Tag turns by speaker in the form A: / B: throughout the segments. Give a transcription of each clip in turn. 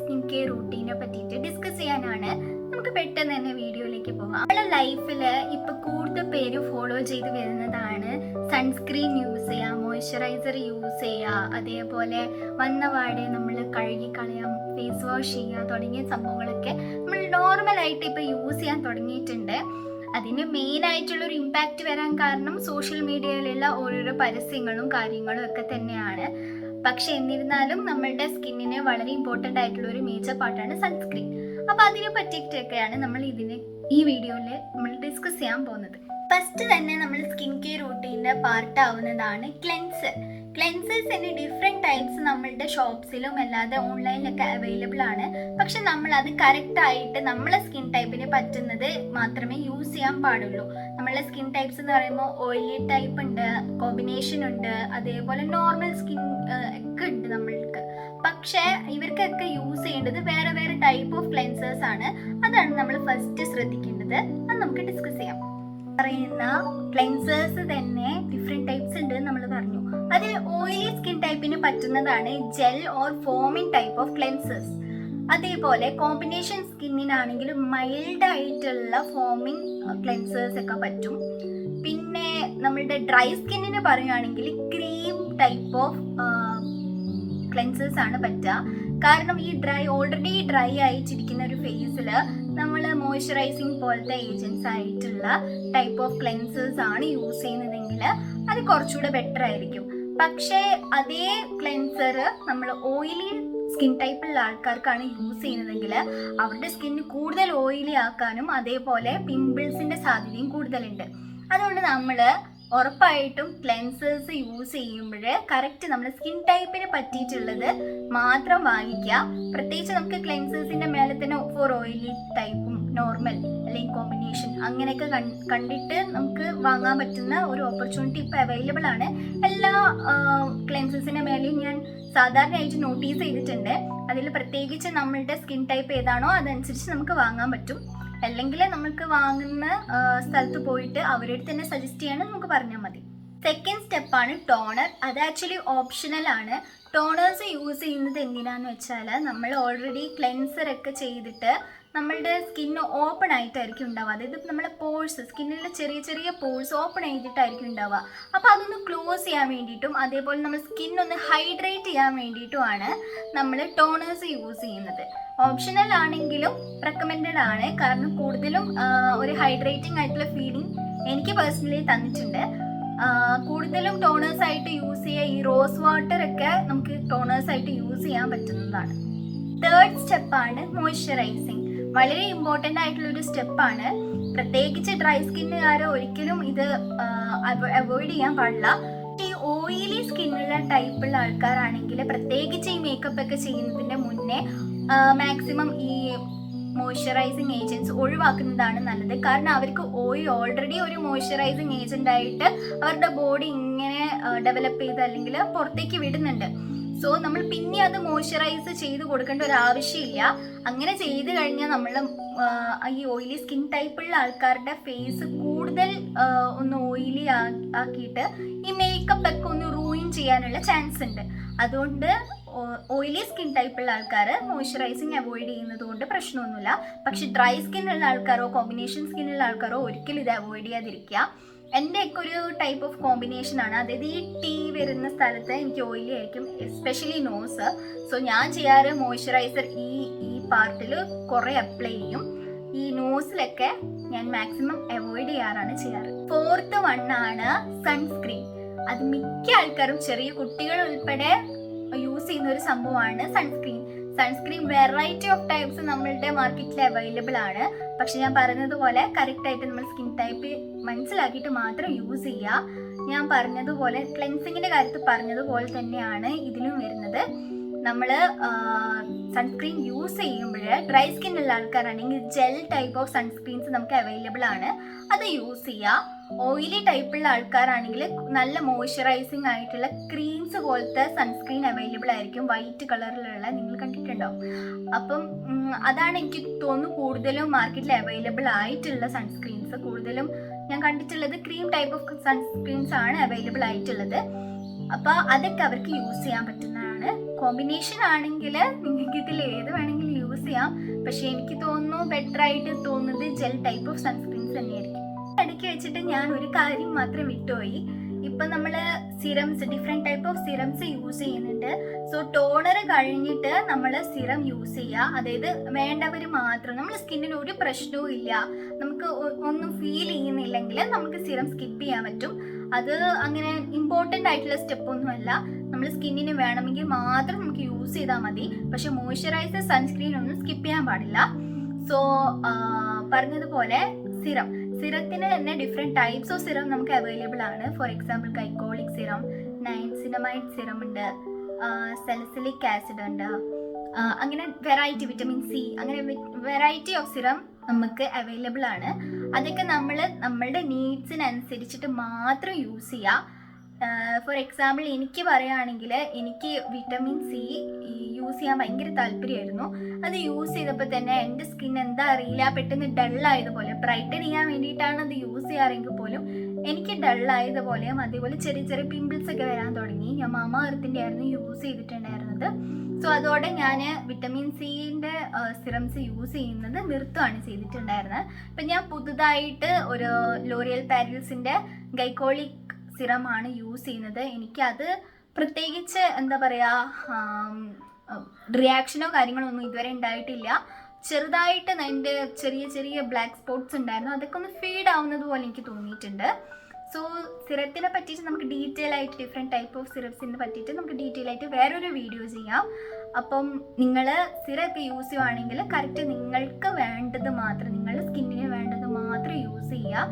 A: Skin care റൂട്ടീനെ പറ്റിയിട്ട് discuss ചെയ്യാനാണ്. നമുക്ക് പെട്ടെന്ന് തന്നെ വീഡിയോയിലേക്ക് പോകാം. നമ്മുടെ ലൈഫിൽ ഇപ്പൊ കൂടുതൽ പേര് ഫോളോ ചെയ്ത് വരുന്നതാണ് സൺസ്ക്രീൻ യൂസ് ചെയ്യുക, മോയ്സ്ചറൈസർ യൂസ് ചെയ്യുക, അതേപോലെ വന്നപാടെ നമ്മൾ കഴുകി കളയാം, ഫേസ് വാഷ് ചെയ്യുക തുടങ്ങിയ സംഭവങ്ങളൊക്കെ നമ്മൾ നോർമലായിട്ട് ഇപ്പൊ യൂസ് ചെയ്യാൻ തുടങ്ങിയിട്ടുണ്ട്. അതിന് മെയിൻ ആയിട്ടുള്ളൊരു ഇമ്പാക്റ്റ് വരാൻ കാരണം സോഷ്യൽ മീഡിയയിലുള്ള ഓരോരോ പരസ്യങ്ങളും കാര്യങ്ങളും ഒക്കെ തന്നെയാണ്. പക്ഷെ എന്നിരുന്നാലും നമ്മളുടെ സ്കിന്നിന് വളരെ ഇമ്പോർട്ടൻ്റ് ആയിട്ടുള്ള ഒരു മേജർ പാർട്ടാണ് സൺസ്ക്രീൻ. അപ്പോൾ അതിനെ പറ്റിയിട്ടൊക്കെയാണ് നമ്മൾ ഈ വീഡിയോയിൽ നമ്മൾ ഡിസ്കസ് ചെയ്യാൻ പോകുന്നത്. ഫസ്റ്റ് തന്നെ നമ്മൾ സ്കിൻ കെയർ റൂട്ടീൻ്റെ പാർട്ട് ആവുന്നതാണ് ക്ലെൻസർ. ക്ലെൻസേഴ്സിന് ഡിഫറെൻറ്റ് ടൈപ്സ് നമ്മളുടെ ഷോപ്സിലും അല്ലാതെ ഓൺലൈനിലൊക്കെ അവൈലബിൾ ആണ്. പക്ഷെ നമ്മൾ അത് കറക്റ്റായിട്ട് നമ്മളെ സ്കിൻ ടൈപ്പിന് പറ്റുന്നത് മാത്രമേ യൂസ് ചെയ്യാൻ പാടുള്ളൂ. നമ്മളുടെ സ്കിൻ ടൈപ്സ് എന്ന് പറയുമ്പോൾ ഓയിലി ടൈപ്പ് ഉണ്ട്, കോമ്പിനേഷൻ ഉണ്ട്, അതേപോലെ നോർമൽ സ്കിൻ ഒക്കെ ഉണ്ട് നമ്മൾക്ക്. പക്ഷേ ഇവർക്കൊക്കെ യൂസ് ചെയ്യേണ്ടത് വേറെ വേറെ ടൈപ്പ് ഓഫ് ക്ലെൻസേഴ്സ് ആണ്. അതാണ് നമ്മൾ ഫസ്റ്റ് ശ്രദ്ധിക്കേണ്ടത്. അത് നമുക്ക് ഡിസ്കസ് ചെയ്യാം. പറയുന്ന ക്ലെൻസേഴ്സ് തന്നെ ഡിഫറെൻറ്റ് ടൈപ്സ് ഉണ്ട് നമ്മൾ പറഞ്ഞു. അതിൽ ഓയിലി സ്കിൻ ടൈപ്പിന് പറ്റുന്നതാണ് gel or foaming type of cleansers. അതേപോലെ കോമ്പിനേഷൻ സ്കിന്നിനാണെങ്കിൽ മൈൽഡ് ആയിട്ടുള്ള ഫോമിംഗ് ക്ലെൻസേഴ്സ് ഒക്കെ പറ്റും. പിന്നെ നമ്മളുടെ ഡ്രൈ സ്കിന്നിന് പറയുകയാണെങ്കിൽ ക്രീം ടൈപ്പ് ഓഫ് ക്ലെൻസേഴ്സ് ആണ് പറ്റുക. കാരണം ഈ ഓൾറെഡി ഡ്രൈ ആയിട്ടിരിക്കുന്ന ഒരു ഫേസിൽ നമ്മൾ മോയ്സ്ചറൈസിങ് പോലത്തെ ഏജൻസ് ആയിട്ടുള്ള ടൈപ്പ് ഓഫ് ക്ലെൻസേഴ്സ് ആണ് യൂസ് ചെയ്യുന്നതെങ്കിൽ അത് കുറച്ചുകൂടെ ബെറ്റർ ആയിരിക്കും. പക്ഷേ അതേ ക്ലെൻസർ നമ്മൾ ഓയിലി സ്കിൻ ടൈപ്പുള്ള ആൾക്കാർക്കാണ് യൂസ് ചെയ്യുന്നതെങ്കിൽ അവരുടെ സ്കിന്ന് കൂടുതൽ ഓയിലി ആക്കാനും അതേപോലെ പിമ്പിൾസിന്റെ സാധ്യതയും കൂടുതലുണ്ട്. അതുകൊണ്ട് നമ്മൾ ഉറപ്പായിട്ടും ക്ലെൻസേഴ്സ് യൂസ് ചെയ്യുമ്പോൾ കറക്റ്റ് നമ്മൾ സ്കിൻ ടൈപ്പിന് പറ്റിയിട്ടുള്ളത് മാത്രം വാങ്ങിക്കുക. പ്രത്യേകിച്ച് നമുക്ക് ക്ലെൻസേഴ്സിന്റെ മേലെ തന്നെ ഫോർ ഓയിലി ടൈപ്പും നോർമൽ അല്ലെങ്കിൽ കോമ്പിനേഷൻ അങ്ങനെയൊക്കെ കണ്ടിട്ട് നമുക്ക് വാങ്ങാൻ പറ്റുന്ന ഒരു ഓപ്പർച്യൂണിറ്റി ഇപ്പോൾ അവൈലബിൾ ആണ്. എല്ലാ ക്ലെൻസേഴ്സിന്റെ മേലെയും ഞാൻ സാധാരണയായിട്ട് നോട്ടീസ് ചെയ്തിട്ടുണ്ട്. അതിൽ പ്രത്യേകിച്ച് നമ്മളുടെ സ്കിൻ ടൈപ്പ് ഏതാണോ അതനുസരിച്ച് നമുക്ക് വാങ്ങാൻ പറ്റും. അല്ലെങ്കിൽ നമുക്ക് വാങ്ങുന്ന സ്ഥലത്ത് പോയിട്ട് അവരുടെ തന്നെ സജസ്റ്റ് ചെയ്യാനും നമുക്ക് പറഞ്ഞാൽ മതി. സെക്കൻഡ് സ്റ്റെപ്പാണ് ടോണർ. അത് ആക്ച്വലി ഓപ്ഷണൽ ആണ്. ടോണേഴ്സ് യൂസ് ചെയ്യുന്നത് എന്തിനാന്ന് വെച്ചാൽ നമ്മൾ ഓൾറെഡി ക്ലെൻസർ ഒക്കെ ചെയ്തിട്ട് നമ്മളുടെ സ്കിന്ന് ഓപ്പൺ ആയിട്ടായിരിക്കും ഉണ്ടാവുക. അതായത് നമ്മളെ പോഴ്സ്, സ്കിന്നിലെ ചെറിയ ചെറിയ പോഴ്സ് ഓപ്പൺ ചെയ്തിട്ടായിരിക്കും ഉണ്ടാവുക. അപ്പോൾ അതൊന്ന് ക്ലോസ് ചെയ്യാൻ വേണ്ടിയിട്ടും അതേപോലെ നമ്മൾ സ്കിന്നൊന്ന് ഹൈഡ്രേറ്റ് ചെയ്യാൻ വേണ്ടിയിട്ടുമാണ് നമ്മൾ ടോണേഴ്സ് യൂസ് ചെയ്യുന്നത്. ഓപ്ഷണൽ ആണെങ്കിലും റെക്കമെൻഡഡ് ആണ്. കാരണം കൂടുതലും ഒരു ഹൈഡ്രേറ്റിംഗ് ആയിട്ടുള്ള ഫീലിംഗ് എനിക്ക് പേഴ്സണലി തന്നിട്ടുണ്ട്. കൂടുതലും ടോണേഴ്സ് ആയിട്ട് യൂസ് ചെയ്യുക ഈ റോസ് വാട്ടർ ഒക്കെ നമുക്ക് ടോണേഴ്സ് ആയിട്ട് യൂസ് ചെയ്യാൻ പറ്റുന്നതാണ്. തേർഡ് സ്റ്റെപ്പാണ് മോയ്സ്ചറൈസിങ്. വളരെ ഇമ്പോർട്ടൻ്റ് ആയിട്ടുള്ള ഒരു സ്റ്റെപ്പാണ്. പ്രത്യേകിച്ച് ഡ്രൈ സ്കിന്നുകാർ ഒരിക്കലും ഇത് അവോയ്ഡ് ചെയ്യാൻ പാടില്ല. ഈ ഓയിലി സ്കിന്നുള്ള ടൈപ്പുള്ള ആൾക്കാരാണെങ്കിൽ പ്രത്യേകിച്ച് ഈ മേക്കപ്പ് ഒക്കെ ചെയ്യുന്നതിൻ്റെ മുന്നേ മാക്സിമം ഈ മോയ്സ്ചറൈസിങ് ഏജൻസ് ഒഴിവാക്കുന്നതാണ് നല്ലത്. കാരണം അവർക്ക് ഓൾറെഡി ഒരു മോയ്സ്ചറൈസിങ് ഏജന്റ് ആയിട്ട് അവരുടെ ബോഡി ഇങ്ങനെ ഡെവലപ്പ് ചെയ്ത് അല്ലെങ്കിൽ പുറത്തേക്ക് വിടുന്നുണ്ട്. സോ നമ്മൾ പിന്നെ അത് മോയ്സ്ചറൈസ് ചെയ്ത് കൊടുക്കേണ്ട ഒരു ആവശ്യമില്ല. അങ്ങനെ ചെയ്ത് കഴിഞ്ഞാൽ നമ്മൾ ഈ ഓയിലി സ്കിൻ ടൈപ്പുള്ള ആൾക്കാരുടെ ഫേസ് കൂടുതൽ ഒന്ന് ഓയിലി ആക്കിയിട്ട് ഈ മേക്കപ്പ് ഒക്കെ ഒന്ന് റൂയിൻ ചെയ്യാനുള്ള ചാൻസ് ഉണ്ട്. അതുകൊണ്ട് ഓയിലി സ്കിൻ ടൈപ്പുള്ള ആൾക്കാർ മോയ്സ്ചറൈസിങ് അവോയ്ഡ് ചെയ്യുന്നത് കൊണ്ട് പ്രശ്നമൊന്നുമില്ല. പക്ഷെ ഡ്രൈ സ്കിന്നുള്ള ആൾക്കാരോ കോമ്പിനേഷൻ സ്കിന്നുള്ള ആൾക്കാരോ ഒരിക്കലും ഇത് അവോയ്ഡ് ചെയ്യാതിരിക്കുക. എൻ്റെ ഒക്കെ ഒരു ടൈപ്പ് ഓഫ് കോമ്പിനേഷൻ ആണ്. അതായത് ഈ ടീ വരുന്ന സ്ഥലത്ത് എനിക്ക് ഓയിലി ആയിരിക്കും, എസ്പെഷ്യലി നോസ്. സോ ഞാൻ ചെയ്യാറ് മോയ്സ്ചറൈസർ ഈ പാർട്ടിൽ കുറേ അപ്ലൈ ചെയ്യും. ഈ നോസിലൊക്കെ ഞാൻ മാക്സിമം അവോയ്ഡ് ചെയ്യാറാണ്. ഫോർത്ത് വണ്ണാണ് സൺസ്ക്രീൻ. അത് മിക്ക ആൾക്കാരും ചെറിയ കുട്ടികൾ ഉൾപ്പെടെ യൂസ് ചെയ്യുന്ന ഒരു സംഭവമാണ് സൺസ്ക്രീൻ വെറൈറ്റി ഓഫ് ടൈപ്സ് നമ്മളുടെ മാർക്കറ്റിൽ അവൈലബിൾ ആണ്. പക്ഷെ ഞാൻ പറഞ്ഞതുപോലെ കറക്റ്റായിട്ട് നമ്മൾ സ്കിൻ ടൈപ്പ് മനസ്സിലാക്കിയിട്ട് മാത്രം യൂസ് ചെയ്യുക. ഞാൻ പറഞ്ഞതുപോലെ ക്ലെൻസിങ്ങിൻ്റെ കാര്യത്തിൽ പറഞ്ഞതുപോലെ തന്നെയാണ് ഇതിലും വരുന്നത്. നമ്മൾ സൺസ്ക്രീൻ യൂസ് ചെയ്യുമ്പോൾ ഡ്രൈ സ്കിന്നുള്ള ആൾക്കാരാണെങ്കിൽ ജെൽ ടൈപ്പ് ഓഫ് സൺസ്ക്രീൻസ് നമുക്ക് അവൈലബിൾ ആണ്. അത് യൂസ് ചെയ്യുക. ഓയിലി ടൈപ്പുള്ള ആൾക്കാരാണെങ്കിൽ നല്ല മോയ്സ്ചറൈസിങ് ആയിട്ടുള്ള ക്രീംസ് പോലത്തെ സൺസ്ക്രീൻ അവൈലബിൾ ആയിരിക്കും. വൈറ്റ് കളറിലുള്ള നിങ്ങൾ കണ്ടിട്ടുണ്ടാവും. അപ്പം അതാണ് എനിക്ക് തോന്നുന്നു കൂടുതലും മാർക്കറ്റിൽ അവൈലബിൾ ആയിട്ടുള്ള സൺസ്ക്രീൻസ്. കൂടുതലും ഞാൻ കണ്ടിട്ടുള്ളത് ക്രീം ടൈപ്പ് ഓഫ് സൺസ്ക്രീൻസ് ആണ് അവൈലബിൾ ആയിട്ടുള്ളത്. അപ്പോൾ അതൊക്കെ അവർക്ക് യൂസ് ചെയ്യാൻ പറ്റുന്നതാണ്. കോമ്പിനേഷൻ ആണെങ്കിൽ നിങ്ങൾക്ക് ഇതിൽ ഏത് വേണമെങ്കിലും യൂസ് ചെയ്യാം. പക്ഷെ എനിക്ക് തോന്നുന്നു ബെറ്റർ ആയിട്ട് തോന്നുന്നത് ജെൽ ടൈപ്പ് ഓഫ് സൺസ്ക്രീൻസ് തന്നെയായിരിക്കും. ഇടയ്ക്ക് വെച്ചിട്ട് ഞാൻ ഒരു കാര്യം മാത്രം വിട്ടുപോയി. ഇപ്പം നമ്മൾ serums, different type of serums use ചെയ്യുന്നുണ്ട്. സോ ടോണർ കഴിഞ്ഞിട്ട് നമ്മൾ സിറം യൂസ് ചെയ്യുക. അതായത് വേണ്ടവർ മാത്രം, നമ്മൾ സ്കിന്നിന് ഒരു പ്രശ്നവും ഇല്ല, നമുക്ക് ഒന്നും ഫീൽ ചെയ്യുന്നില്ലെങ്കിൽ നമുക്ക് സിറം സ്കിപ്പ് ചെയ്യാൻ പറ്റും. അത് അങ്ങനെ ഇമ്പോർട്ടൻ്റ് ആയിട്ടുള്ള സ്റ്റെപ്പൊന്നുമല്ല. നമ്മൾ സ്കിന്നിന് വേണമെങ്കിൽ മാത്രം നമുക്ക് യൂസ് ചെയ്താൽ മതി. പക്ഷെ മോയ്സ്ചറൈസർ, സൺസ്ക്രീൻ ഒന്നും സ്കിപ്പ് ചെയ്യാൻ പാടില്ല. സോ പറഞ്ഞതുപോലെ സിറത്തിന് തന്നെ ഡിഫറെൻറ്റ് ടൈപ്സ് ഓഫ് സിറം നമുക്ക് അവൈലബിൾ ആണ്. ഫോർ എക്സാമ്പിൾ ഗൈക്കോളിക് സിറം, നയൻസിനമൈഡ് സിറം ഉണ്ട്, സലിസിലിക് ആസിഡ് ഉണ്ട്, അങ്ങനെ വെറൈറ്റി, വിറ്റമിൻ സി, അങ്ങനെ വെറൈറ്റി ഓഫ് സിറം നമുക്ക് അവൈലബിൾ ആണ്. അതൊക്കെ നമ്മളുടെ നീഡ്സിനനുസരിച്ചിട്ട് മാത്രം യൂസ് ചെയ്യുക. ഫോർ എക്സാമ്പിൾ എനിക്ക് പറയുകയാണെങ്കിൽ എനിക്ക് വിറ്റമിൻ സി യൂസ് ചെയ്യാൻ ഭയങ്കര താല്പര്യമായിരുന്നു. അത് യൂസ് ചെയ്തപ്പോൾ തന്നെ എൻ്റെ സ്കിൻ എന്താ അറിയില്ല പെട്ടെന്ന് ഡള്ളായതുപോലെ, ബ്രൈറ്റൻ ചെയ്യാൻ വേണ്ടിയിട്ടാണ് അത് യൂസ് ചെയ്യാറെങ്കിൽ പോലും എനിക്ക് ഡള്ളായതുപോലെയും അതേപോലെ ചെറിയ ചെറിയ പിമ്പിൾസ് ഒക്കെ വരാൻ തുടങ്ങി. ഞാൻ മാമ എർത്തിൻ്റെ ആയിരുന്നു യൂസ് ചെയ്തിട്ടുണ്ടായിരുന്നത്. സോ അതോടെ ഞാൻ വിറ്റമിൻ സിൻ്റെ സിറംസ് യൂസ് ചെയ്യുന്നത് നിർത്തുകയാണ് ചെയ്തിട്ടുണ്ടായിരുന്നത്. അപ്പം ഞാൻ പുതുതായിട്ട് ഒരു ലോറിയൽ പാരീസിൻ്റെ ഗൈക്കോളിക് സിറമാണ് യൂസ് ചെയ്യുന്നത്. എനിക്കത് പ്രത്യേകിച്ച് എന്താ പറയുക, റിയാക്ഷനോ കാര്യങ്ങളോ ഒന്നും ഇതുവരെ ഉണ്ടായിട്ടില്ല. ചെറുതായിട്ട് എൻ്റെ ചെറിയ ചെറിയ ബ്ലാക്ക് സ്പോട്ട്സ് ഉണ്ടായിരുന്നു, അതൊക്കെ ഒന്ന് ഫീഡ് ആവുന്നത് പോലെ എനിക്ക് തോന്നിയിട്ടുണ്ട്. സോ സിറത്തിനെ പറ്റിയിട്ട് നമുക്ക് ഡീറ്റെയിൽ ആയിട്ട്, ഡിഫറെൻറ്റ് ടൈപ്പ് ഓഫ് സിറപ്സിനെ പറ്റിയിട്ട് നമുക്ക് ഡീറ്റെയിൽ ആയിട്ട് വേറൊരു വീഡിയോ ചെയ്യാം. അപ്പം നിങ്ങൾ സിറപ്പ് യൂസ് ചെയ്യുവാണെങ്കിൽ കറക്റ്റ് നിങ്ങൾക്ക് വേണ്ടത് മാത്രം, നിങ്ങളുടെ സ്കിന്നിന് വേണ്ടത് മാത്രം യൂസ് ചെയ്യുക.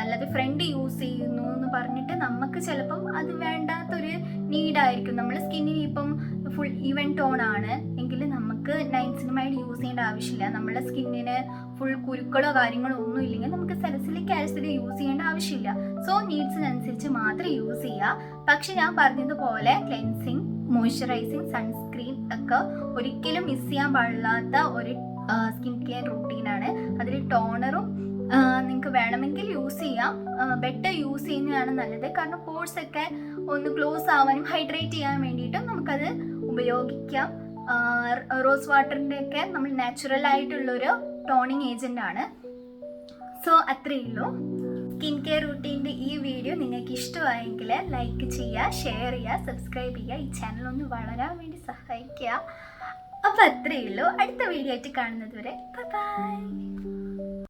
A: അല്ലാതെ ഫ്രണ്ട് യൂസ് ചെയ്യുന്നു എന്ന് പറഞ്ഞിട്ട് നമുക്ക് ചിലപ്പം അത് വേണ്ടാത്തൊരു നീഡായിരിക്കും. നമ്മുടെ സ്കിന്നിന് ഇപ്പം ഫുൾ ഈവൻ ടോൺ ആണ് എങ്കിൽ നമുക്ക് നൈൻസിനമൈഡ് യൂസ് ചെയ്യേണ്ട ആവശ്യമില്ല. നമ്മുടെ സ്കിന്നിന് ഫുൾ കുരുക്കളോ കാര്യങ്ങളോ ഒന്നും ഇല്ലെങ്കിൽ നമുക്ക് സലിസിലിക് ആസിഡ് യൂസ് ചെയ്യേണ്ട ആവശ്യമില്ല. സോ നീഡ്സിനനുസരിച്ച് മാത്രം യൂസ് ചെയ്യുക. പക്ഷെ ഞാൻ പറഞ്ഞതുപോലെ ക്ലെൻസിങ്, മോയ്സ്ചറൈസിങ്, സൺസ്ക്രീൻ ഒക്കെ ഒരിക്കലും മിസ് ചെയ്യാൻ പാടില്ലാത്ത ഒരു സ്കിൻ കെയർ റൂട്ടീനാണ്. അതിൽ ടോണറും നിങ്ങൾക്ക് വേണമെങ്കിൽ യൂസ് ചെയ്യാം. ബെറ്റർ യൂസ് ചെയ്യുന്നതാണ് നല്ലത്. കാരണം പോർസ് ഒക്കെ ഒന്ന് ക്ലോസ് ആവാനും ഹൈഡ്രേറ്റ് ചെയ്യാൻ വേണ്ടിയിട്ടും നമുക്കത് ഉപയോഗിക്കാം. റോസ് വാട്ടറിൻ്റെ ഒക്കെ നമ്മൾ നാച്ചുറൽ ആയിട്ടുള്ളൊരു ടോണിങ് ഏജൻ്റ് ആണ്. സോ അത്രയേ ഉള്ളൂ. സ്കിൻ കെയർ റൂട്ടീൻ്റെ ഈ വീഡിയോ നിങ്ങൾക്ക് ഇഷ്ടമായെങ്കിൽ ലൈക്ക് ചെയ്യുക, ഷെയർ ചെയ്യുക, സബ്സ്ക്രൈബ് ചെയ്യുക. ഈ ചാനൽ ഒന്ന് വളരാൻ വേണ്ടി സഹായിക്കുക. അപ്പോൾ അത്രയേ ഉള്ളൂ. അടുത്ത വീഡിയോ ആയിട്ട് കാണുന്നത് വരെ ബൈ.